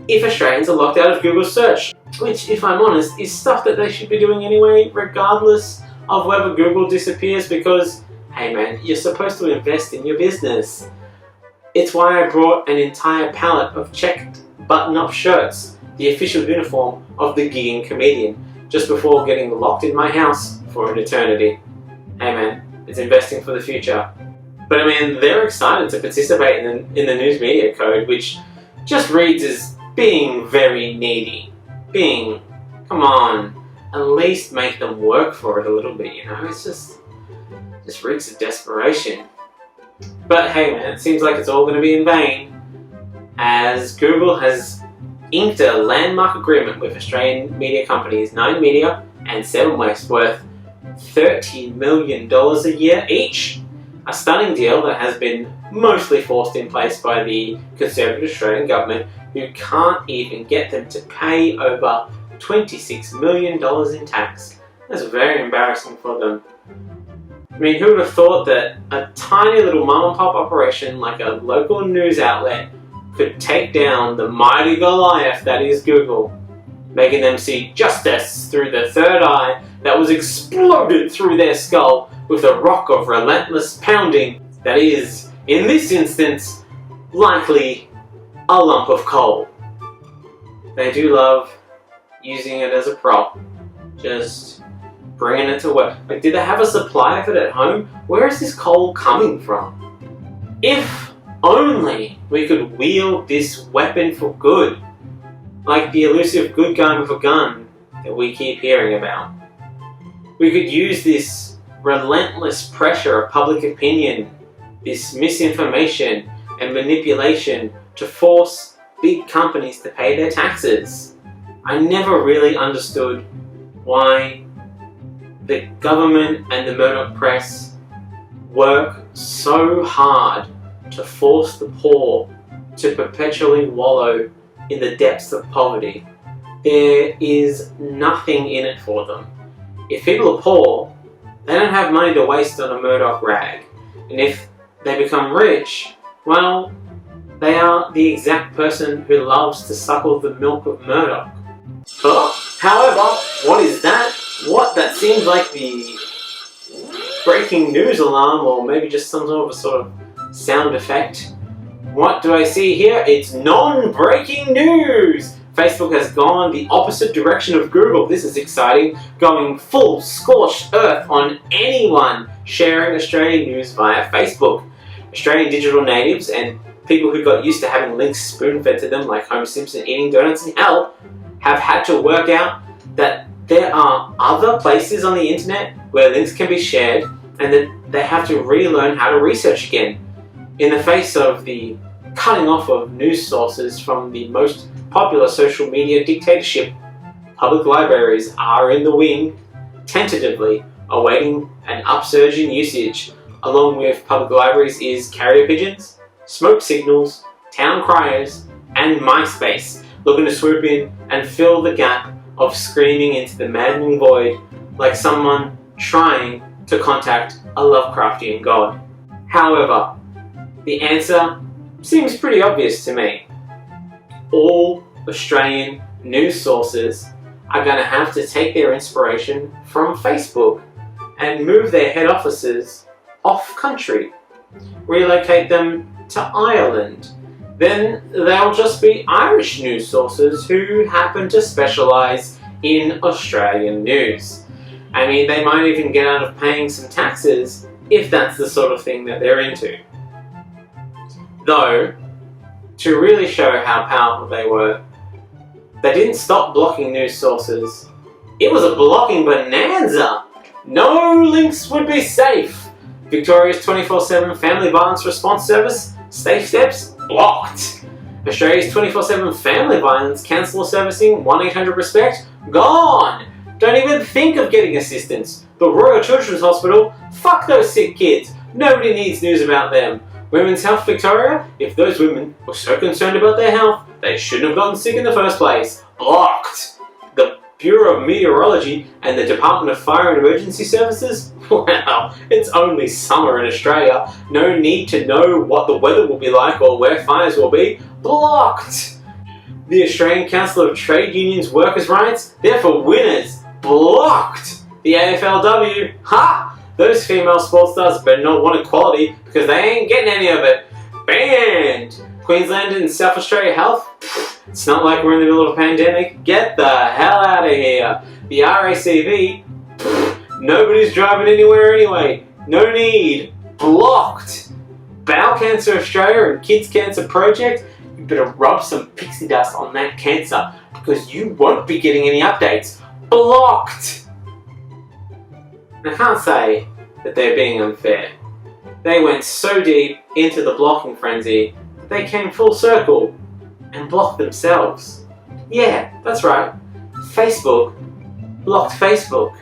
if Australians are locked out of Google search. Which, if I'm honest, is stuff that they should be doing anyway, regardless of whether Google disappears, because, hey man, you're supposed to invest in your business. It's why I brought an entire palette of checked button-up shirts, the official uniform of the gigging comedian, just before getting locked in my house for an eternity. Hey man, it's investing for the future. But I mean, they're excited to participate in the news media code, which just reads as being very needy. Bing, come on, at least make them work for it a little bit, you know? It's just reeks of desperation. But hey man, it seems like it's all going to be in vain, as Google has inked a landmark agreement with Australian media companies 9 Media and 7 West worth $30 million a year each. A stunning deal that has been mostly forced in place by the Conservative Australian government, who can't even get them to pay over $26 million in tax. That's very embarrassing for them. I mean, who would have thought that a tiny little mom and pop operation like a local news outlet could take down the mighty Goliath that is Google, making them see justice through the third eye that was exploded through their skull with a rock of relentless pounding that is, in this instance, likely a lump of coal. They do love using it as a prop, just bringing it to work. Like, did they have a supply of it at home? Where is this coal coming from? If only we could wield this weapon for good, like the elusive good guy with a gun that we keep hearing about. We could use this relentless pressure of public opinion, this misinformation and manipulation to force big companies to pay their taxes. I never really understood why the government and the Murdoch press work so hard to force the poor to perpetually wallow in the depths of poverty, there is nothing in it for them. If people are poor, they don't have money to waste on a Murdoch rag. And if they become rich, well, they are the exact person who loves to suckle the milk of Murdoch. However, what is that? That seems like the breaking news alarm, or maybe just some sort of sound effect. What do I see here? It's non-breaking news! Facebook has gone the opposite direction of Google. This is exciting. Going full scorched earth on anyone sharing Australian news via Facebook. Australian digital natives and people who got used to having links spoon-fed to them, like Homer Simpson eating donuts in hell, have had to work out that there are other places on the internet where links can be shared, and that they have to relearn how to research again. In the face of the cutting off of news sources from the most popular social media dictatorship, public libraries are in the wing, tentatively awaiting an upsurge in usage. Along with public libraries is carrier pigeons, smoke signals, town criers, and MySpace, looking to swoop in and fill the gap of screaming into the maddening void like someone trying to contact a Lovecraftian god. However, the answer seems pretty obvious to me. All Australian news sources are going to have to take their inspiration from Facebook and move their head offices off country, relocate them to Ireland. Then they'll just be Irish news sources who happen to specialise in Australian news. I mean, they might even get out of paying some taxes if that's the sort of thing that they're into. Though, to really show how powerful they were, they didn't stop blocking news sources. It was a blocking bonanza! No links would be safe! Victoria's 24/7 Family Violence Response Service, Safe Steps, blocked! Australia's 24/7 Family Violence Counsellor Servicing, 1-800-RESPECT, gone! Don't even think of getting assistance. The Royal Children's Hospital, fuck those sick kids. Nobody needs news about them. Women's Health Victoria, if those women were so concerned about their health, they shouldn't have gotten sick in the first place. Blocked! The Bureau of Meteorology and the Department of Fire and Emergency Services? Well, it's only summer in Australia. No need to know what the weather will be like or where fires will be. Blocked! The Australian Council of Trade Unions Workers' Rights? They're for winners. Blocked! The AFLW? Ha! Those female sports stars better not want equality because they ain't getting any of it. Banned! Queensland and South Australia Health? It's not like we're in the middle of a pandemic. Get the hell out of here. The RACV? Nobody's driving anywhere anyway. No need. Blocked! Bowel Cancer Australia and Kids Cancer Project? You better rub some pixie dust on that cancer because you won't be getting any updates. Blocked! I can't say that they're being unfair. They went so deep into the blocking frenzy that they came full circle and blocked themselves. Yeah, that's right. Facebook blocked Facebook,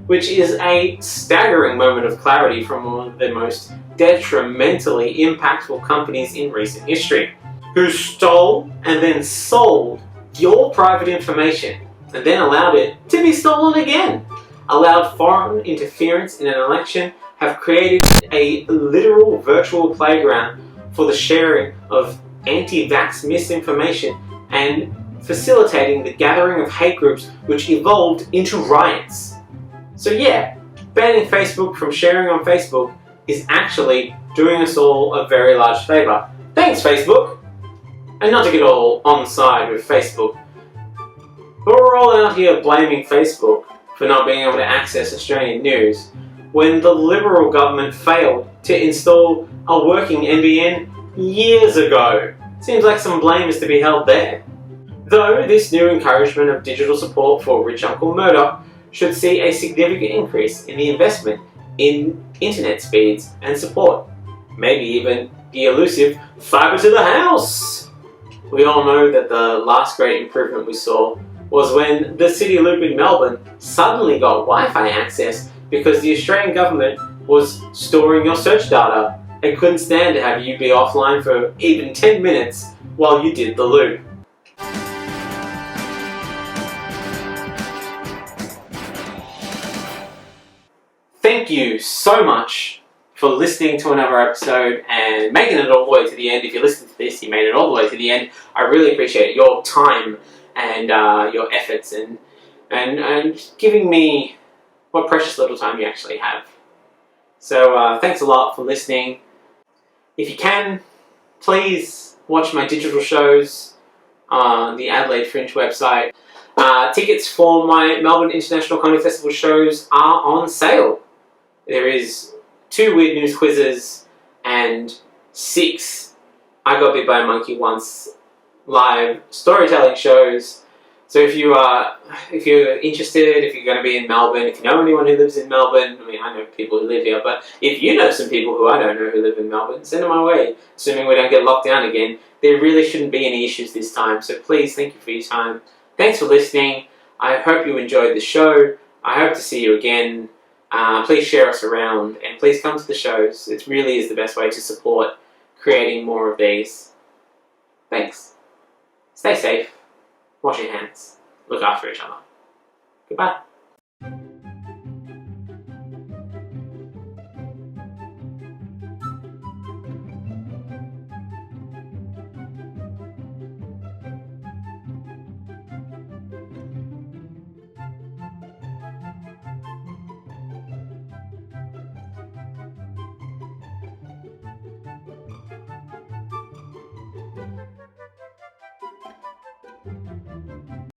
which is a staggering moment of clarity from one of the most detrimentally impactful companies in recent history, who stole and then sold your private information and then allowed it to be stolen again. Allowed foreign interference in an election, have created a literal virtual playground for the sharing of anti-vax misinformation and facilitating the gathering of hate groups which evolved into riots. So yeah, banning Facebook from sharing on Facebook is actually doing us all a very large favour. Thanks, Facebook! And not to get all on side with Facebook, but we're all out here blaming Facebook for not being able to access Australian news when the Liberal government failed to install a working NBN years ago. Seems like some blame is to be held there. Though this new encouragement of digital support for rich Uncle Murdoch should see a significant increase in the investment in internet speeds and support. Maybe even the elusive fibre to the house! We all know that the last great improvement we saw was when the City Loop in Melbourne suddenly got Wi-Fi access because the Australian government was storing your search data and couldn't stand to have you be offline for even 10 minutes while you did the loop. thank you so much for listening to another episode and making it all the way to the end. If you listen to this, you made it all the way to the end. I really appreciate your time and your efforts and giving me what precious little time you actually have. So thanks a lot for listening. If you can, please watch my digital shows on the Adelaide Fringe website. Tickets for my Melbourne International Comedy Festival shows are on sale. There is 2 Weird News quizzes and 6 I Got Bit by a Monkey Once live storytelling shows. So if you're interested, if you're going to be in Melbourne, if you know anyone who lives in Melbourne, I mean, I know people who live here, but if you know some people who I don't know who live in Melbourne, send them my way. Assuming we don't get locked down again, there really shouldn't be any issues this time. So please, thank you for your time. Thanks for listening. I hope you enjoyed the show. I hope to see you again. Please share us around and please come to the shows. It really is the best way to support creating more of these. Thanks. Stay safe. Wash your hands. Look after each other. Goodbye.